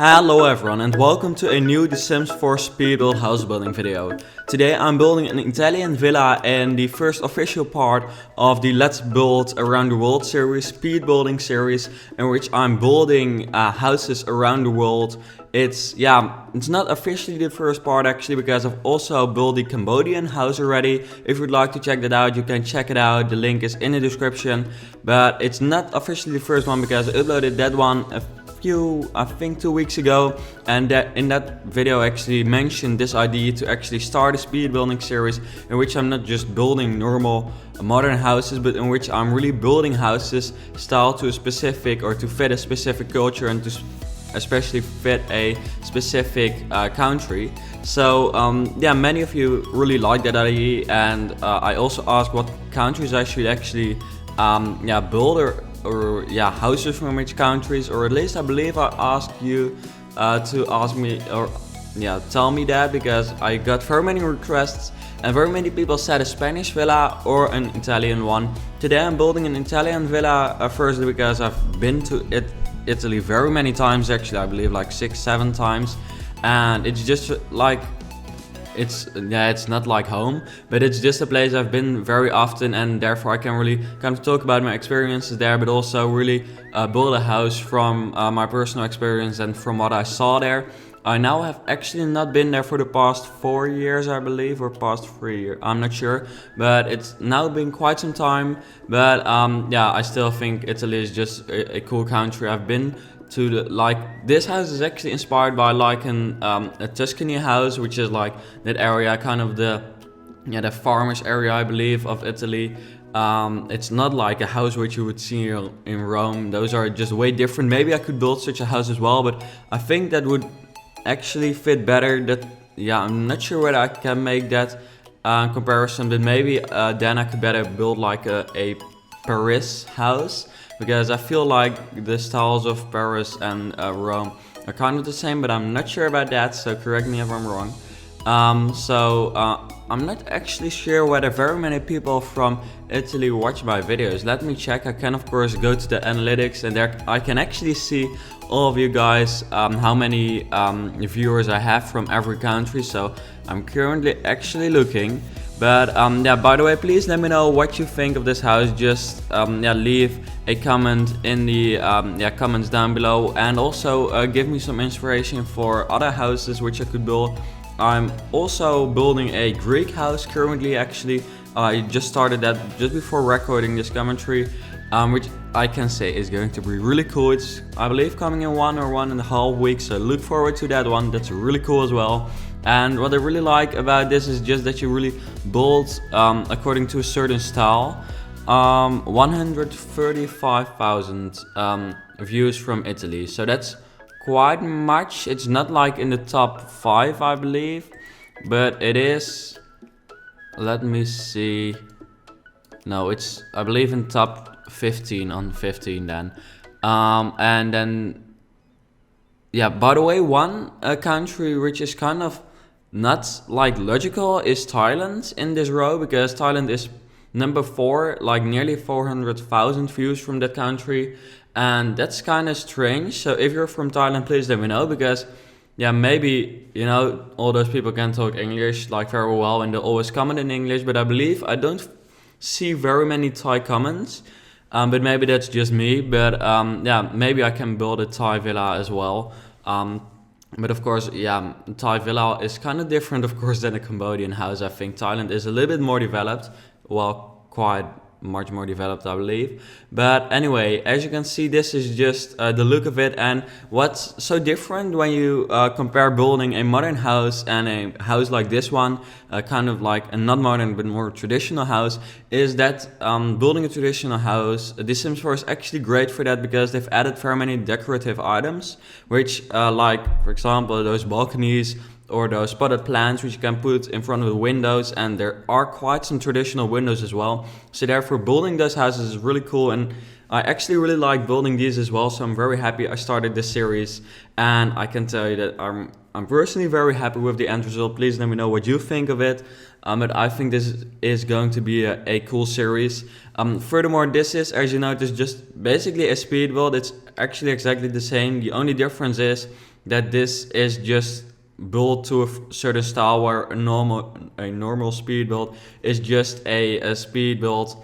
Hello everyone and welcome to a new The Sims 4 speed build house building video. Today I'm building an Italian villa in the first official part of the Let's Build Around the World series, speed building series, in which I'm building houses around the world. It's not officially the first part actually, because I've also built the Cambodian house already. If you'd like to check that out, you can check it out. The link is in the description. But it's not officially the first one because I uploaded that one I think 2 weeks ago, and in that video I actually mentioned this idea to actually start a speed building series in which I'm not just building normal modern houses, but in which I'm really building houses style to a specific or to fit a specific culture and to especially fit a specific country. So many of you really like that idea, and I also asked what countries I should actually build or houses from which countries, or at least I believe I asked you to ask me or tell me that, because I got very many requests and very many people said a Spanish villa or an Italian one. Today I'm building an Italian villa, firstly because I've been to Italy very many times actually, I believe like 6-7 times, and it's just like it's not like home, but it's just a place I've been very often, and therefore I can really kind of talk about my experiences there, but also really build a house from my personal experience and from what I saw there. I now have actually not been there for the past 4 years, I believe, or past 3 years, I'm not sure, but it's now been quite some time. But I still think Italy is just a cool country. I've been to this house is actually inspired by a Tuscany house, which is like that area, kind of the farmers area, I believe, of Italy. It's not like a house which you would see in Rome. Those are just way different. Maybe I could build such a house as well, but I think that would actually fit better. I'm not sure whether I can make that comparison, but maybe then I could better build like a Paris house, because I feel like the styles of Paris and Rome are kind of the same, but I'm not sure about that, so correct me if I'm wrong. I'm not actually sure whether very many people from Italy watch my videos. Let me check. I can of course go to the analytics, and there I can actually see all of you guys, how many viewers I have from every country. So I'm currently actually looking. But by the way, please let me know what you think of this house. Just leave a comment in the comments down below, and also give me some inspiration for other houses which I could build. I'm also building a Greek house currently actually. I just started that just before recording this commentary, which I can say is going to be really cool. It's, I believe, coming in 1 or 1.5 weeks, so look forward to that one. That's really cool as well. And what I really like about this is just that you really build according to a certain style. 135,000 views from Italy, so that's quite much. It's not like in the top 5, I believe, but it is, let me see, no, it's, I believe, in top 15 on 15 then. And then by the way, one country which is kind of not like logical is Thailand in this row, because Thailand is number 4, like nearly 400,000 views from that country, and that's kind of strange. So if you're from Thailand, please let me know, because maybe all those people can talk English like very well and they'll always comment in English, but I believe I don't see very many Thai comments, but maybe that's just me. But maybe I can build a Thai villa as well. But of course, Thai villa is kind of different, of course, than a Cambodian house. I think Thailand is a little bit more developed, well, quite much more developed, I believe. But anyway, as you can see, this is just the look of it. And what's so different when you compare building a modern house and a house like this one, kind of like a not modern but more traditional house, is that building a traditional house, The Sims 4 is actually great for that, because they've added very many decorative items, which like, for example, those balconies or those spotted plants which you can put in front of the windows, and there are quite some traditional windows as well. So therefore building those houses is really cool, and I actually really like building these as well, so I'm very happy I started this series, and I can tell you that I'm personally very happy with the end result. Please let me know what you think of it. But I think this is going to be a cool series. Furthermore, this is, as you notice, just basically a speed build. It's actually exactly the same. The only difference is that this is just built to a certain style, where a normal speed build is just a speed build.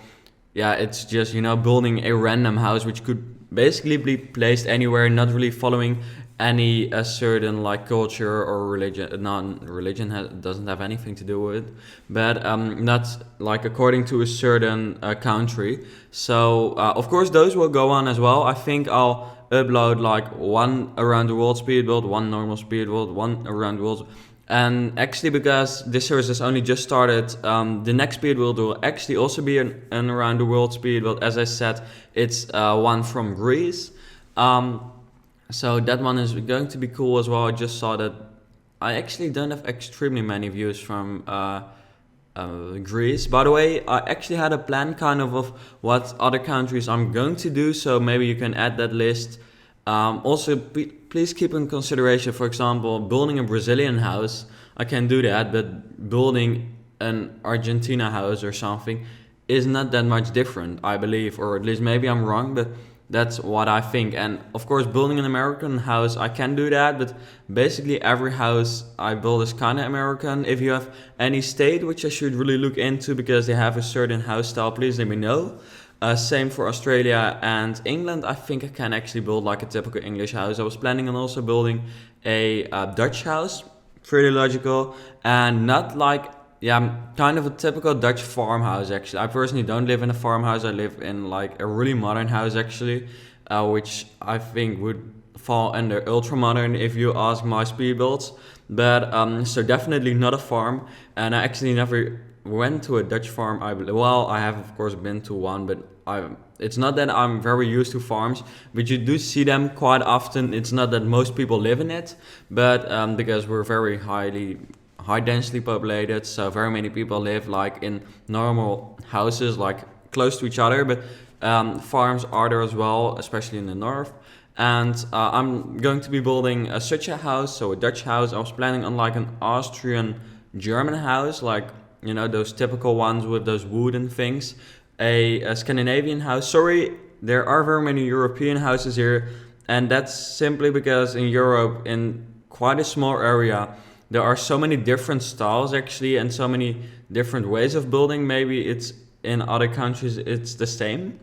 Yeah, it's just, building a random house which could basically be placed anywhere, not really following any certain like culture or religion. Non-religion doesn't have anything to do with it, but not like according to a certain country. So of course those will go on as well. I think I'll upload like one around the world speed build, one normal speed build, one around the world. And actually, because this series has only just started, the next speed build will actually also be an around the world speed build. As I said, it's one from Greece. So that one is going to be cool as well. I just saw that I actually don't have extremely many views from Greece. By the way, I actually had a plan kind of what other countries I'm going to do, so maybe you can add that list. Also, please keep in consideration, for example, building a Brazilian house. I can do that, but building an Argentina house or something is not that much different, I believe, or at least maybe I'm wrong, but that's what I think. And of course, building an American house, I can do that, but basically every house I build is kind of American. If you have any state which I should really look into because they have a certain house style, please let me know. Same for Australia and England. I think I can actually build like a typical English house. I was planning on also building a Dutch house, pretty logical, and not like, kind of a typical Dutch farmhouse actually. I personally don't live in a farmhouse. I live in like a really modern house actually, which I think would fall under ultra modern if you ask my speed builds. But so definitely not a farm, and I actually never went to a Dutch farm. I have of course been to one, but it's not that I'm very used to farms, but you do see them quite often. It's not that most people live in it, but because we're very high densely populated, so very many people live like in normal houses, like close to each other. But farms are there as well, especially in the north. And I'm going to be building such a house, so a Dutch house. I was planning on like an Austrian German house, like those typical ones with those wooden things. A Scandinavian house. Sorry, there are very many European houses here, and that's simply because in Europe, in quite a small area, there are so many different styles actually, and so many different ways of building. Maybe it's in other countries it's the same,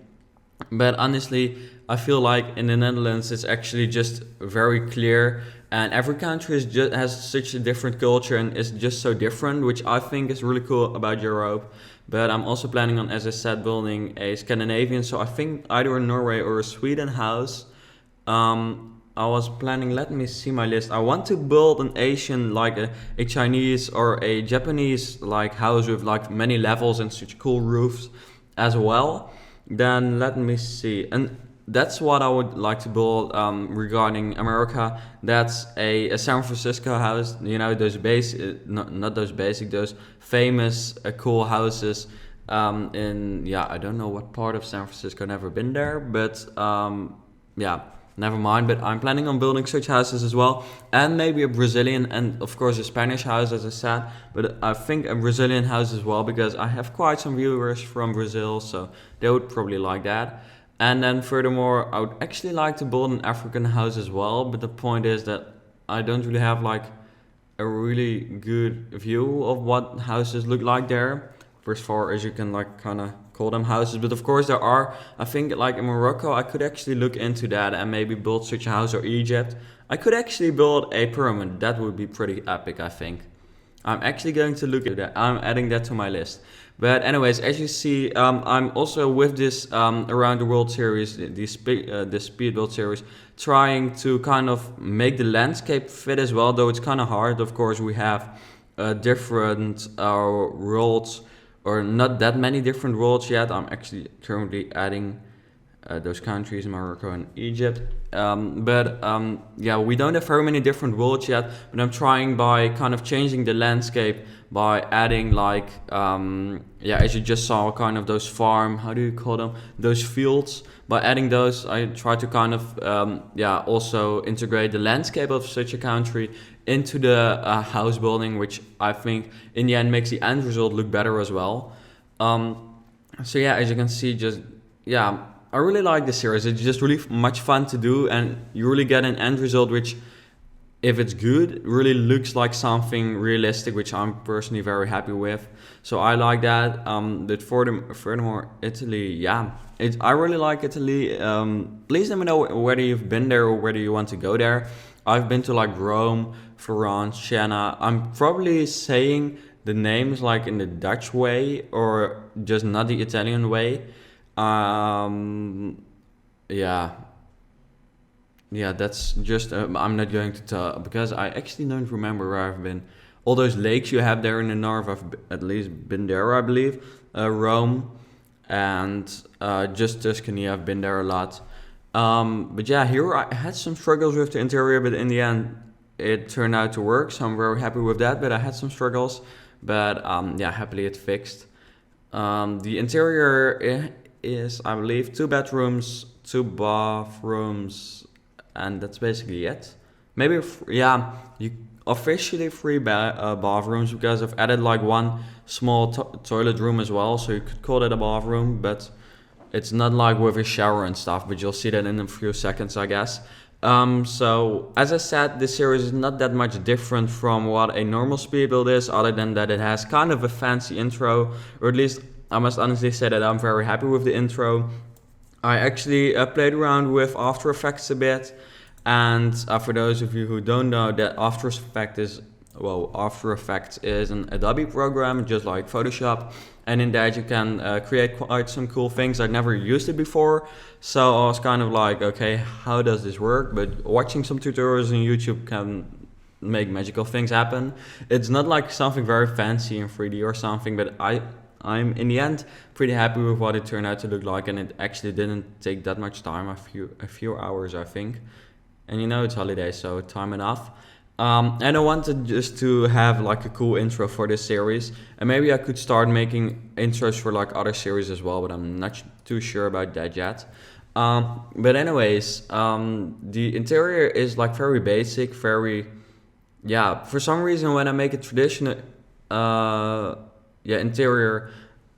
but honestly, I feel like in the Netherlands it's actually just very clear, and every country has such a different culture and is just so different, which I think is really cool about Europe. But I'm also planning on, as I said, building a Scandinavian, so I think either a Norway or a Sweden house. I was planning, let me see my list. I want to build an Asian, like a Chinese or a Japanese like house with like many levels and such cool roofs as well. Then let me see. And that's what I would like to build regarding America. That's a San Francisco house. Those not those basic, those famous cool houses I don't know what part of San Francisco. Never been there, but never mind. But I'm planning on building such houses as well, and maybe a Brazilian and of course a Spanish house, as I said. But I think a Brazilian house as well, because I have quite some viewers from Brazil, so they would probably like that. And then furthermore, I would actually like to build an African house as well, but the point is that I don't really have like a really good view of what houses look like there, as far as you can like kind of call them houses. But of course there are, I think like in Morocco, I could actually look into that and maybe build such a house, or Egypt. I could actually build a pyramid. That would be pretty epic, I think. I'm actually going to look at that. I'm adding that to my list. But anyways, as you see, I'm also with this Around the World series, the speed build series, trying to kind of make the landscape fit as well, though it's kind of hard. Of course, we have different worlds, or not that many different worlds yet. I'm actually currently adding those countries, Morocco and Egypt. We don't have very many different worlds yet, but I'm trying by kind of changing the landscape by adding like, as you just saw, kind of those how do you call them? Those fields. By adding those, I try to kind of, also integrate the landscape of such a country into the house building, which I think in the end makes the end result look better as well. As you can see, I really like this series. It's just really much fun to do, and you really get an end result which if it's good, it really looks like something realistic, which I'm personally very happy with. So I like that. But furthermore, Italy, yeah, I really like Italy. Please let me know whether you've been there or whether you want to go there. I've been to like Rome, Florence, Siena. I'm probably saying the names like in the Dutch way or just not the Italian way. Yeah, yeah, that's just, I'm not going to tell because I actually don't remember where I've been. All those lakes you have there in the north, at least been there, I believe. Rome and just Tuscany, I've been there a lot. But yeah, here I had some struggles with the interior, but in the end, it turned out to work. So I'm very happy with that. But I had some struggles, but yeah, happily it fixed. The interior is, I believe, 2 bedrooms, 2 bathrooms, and that's basically it. Maybe, yeah, you officially 3 bathrooms because I've added like 1 small toilet room as well, so you could call that a bathroom, but it's not like with a shower and stuff, but you'll see that in a few seconds, I guess. So, as I said, this series is not that much different from what a normal speed build is, other than that it has kind of a fancy intro, or at least I must honestly say that I'm very happy with the intro. I actually played around with After Effects a bit, and for those of you who don't know, that After Effects is an Adobe program, just like Photoshop, and in that you can create quite some cool things. I'd never used it before, so I was kind of like, okay, how does this work? But watching some tutorials on YouTube can make magical things happen. It's not like something very fancy in 3D or something, but I'm in the end pretty happy with what it turned out to look like, and it actually didn't take that much time, a few hours, I think. And you know, it's holiday, so time enough. And I wanted just to have like a cool intro for this series, and maybe I could start making intros for like other series as well, but I'm not too sure about that yet. But anyways, the interior is like very basic, very, yeah, for some reason when I make a traditional interior,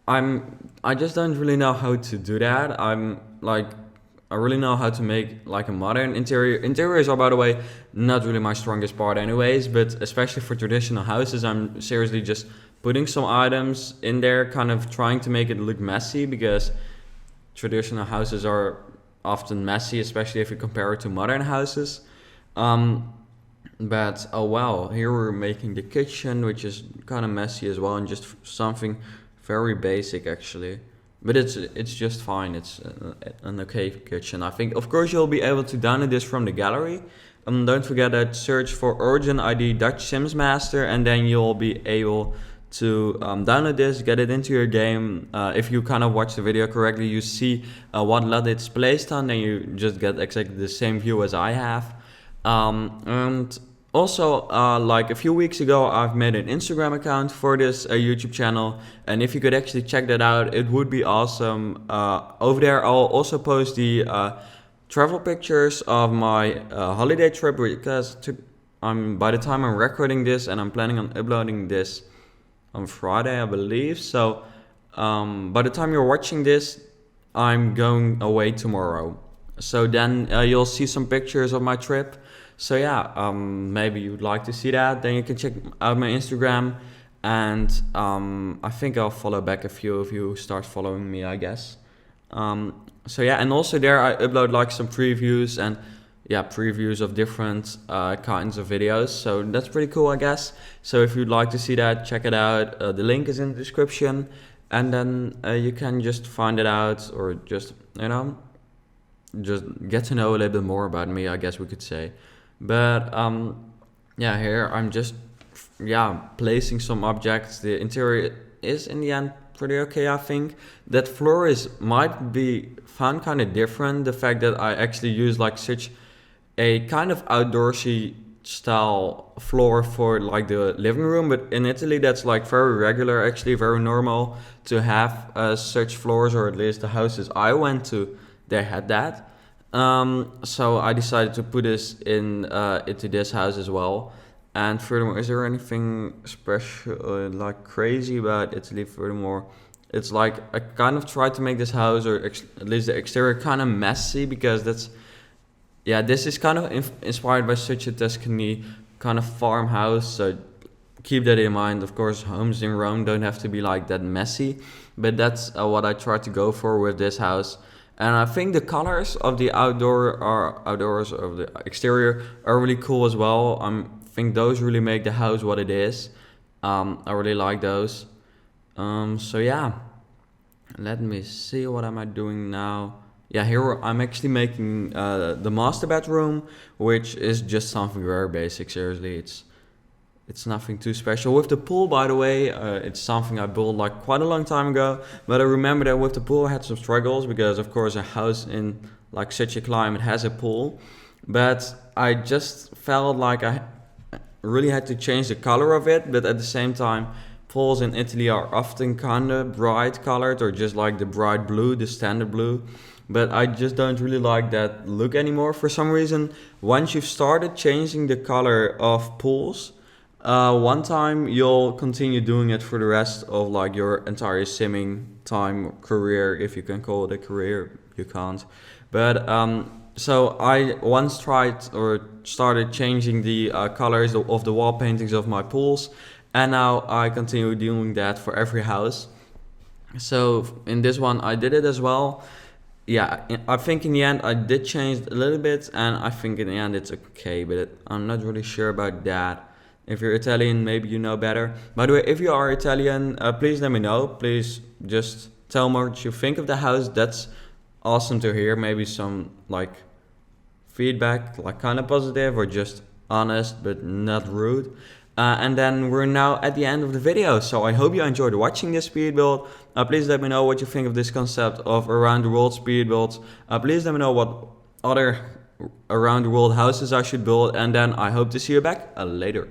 I just don't really know how to do that. I really know how to make like a modern interior. Interiors are, by the way, not really my strongest part anyways, but especially for traditional houses, I'm seriously just putting some items in there, kind of trying to make it look messy, because traditional houses are often messy, especially if you compare it to modern houses. But oh well, here we're making the kitchen, which is kind of messy as well, and just something very basic actually. But it's just fine. It's an okay kitchen, I think. Of course, you'll be able to download this from the gallery. Don't forget that search for Origin ID Dutch Sims Master, and then you'll be able to download this, get it into your game. If you kind of watch the video correctly, you see what LUT it's placed on, then you just get exactly the same view as I have. And also, like a few weeks ago, I've made an Instagram account for this YouTube channel, and if you could actually check that out, it would be awesome. Over there, I'll also post the travel pictures of my holiday trip, because by the time I'm recording this, and I'm planning on uploading this on Friday, I believe. So by the time you're watching this, I'm going away tomorrow. So then you'll see some pictures of my trip. So yeah, maybe you'd like to see that, then you can check out my Instagram, and I think I'll follow back a few of you who start following me, I guess. So yeah, and also there I upload like some previews and previews of different kinds of videos, so that's pretty cool, I guess. So if you'd like to see that, check it out. The link is in the description, and then you can just find it out, or just, you know, just get to know a little bit more about me, I guess we could say. But yeah, here I'm just placing some objects. The interior is in the end pretty okay, I think. That floor might be found kind of different, the fact that I actually use like such a kind of outdoorsy style floor for like the living room, but in Italy that's like very regular, actually very normal to have such floors, or at least the houses I went to, they had that. So I decided to put this into this house as well. And furthermore, is there anything special, like crazy about Italy? Furthermore, it's like I kind of tried to make this house, or at least the exterior, kind of messy, because Yeah, this is kind of inspired by such a Tuscany kind of farmhouse. So keep that in mind. Of course, homes in Rome don't have to be like that messy, but that's what I try to go for with this house. And I think the colors of the outdoors of the exterior are really cool as well. I think those really make the house what it is. I really like those. So yeah, let me see, what am I doing now? Yeah, here I'm actually making the master bedroom, which is just something very basic. Seriously, it's nothing too special. With the pool, by the way, it's something I built like quite a long time ago. But I remember that with the pool I had some struggles because, of course, a house in like such a climate has a pool. But I just felt like I really had to change the color of it. But at the same time, pools in Italy are often kind of bright colored, or just like the bright blue, the standard blue. But I just don't really like that look anymore for some reason. Once you've started changing the color of pools, one time you'll continue doing it for the rest of like your entire simming time career, if you can call it a career. You can't. But so I once tried or started changing the colors of the wall paintings of my pools, and now I continue doing that for every house. So in this one I did it as well. Yeah, I think in the end I did change a little bit, and I think in the end it's okay, but I'm not really sure about that. If you're Italian, maybe you know better. By the way, if you are Italian, please let me know. Please just tell me what you think of the house. That's awesome to hear. Maybe some like feedback, like kind of positive or just honest but not rude. And then we're now at the end of the video, so I hope you enjoyed watching this speed build. Please let me know what you think of this concept of around the world speed builds. Please let me know what other around the world houses I should build, and then I hope to see you back later.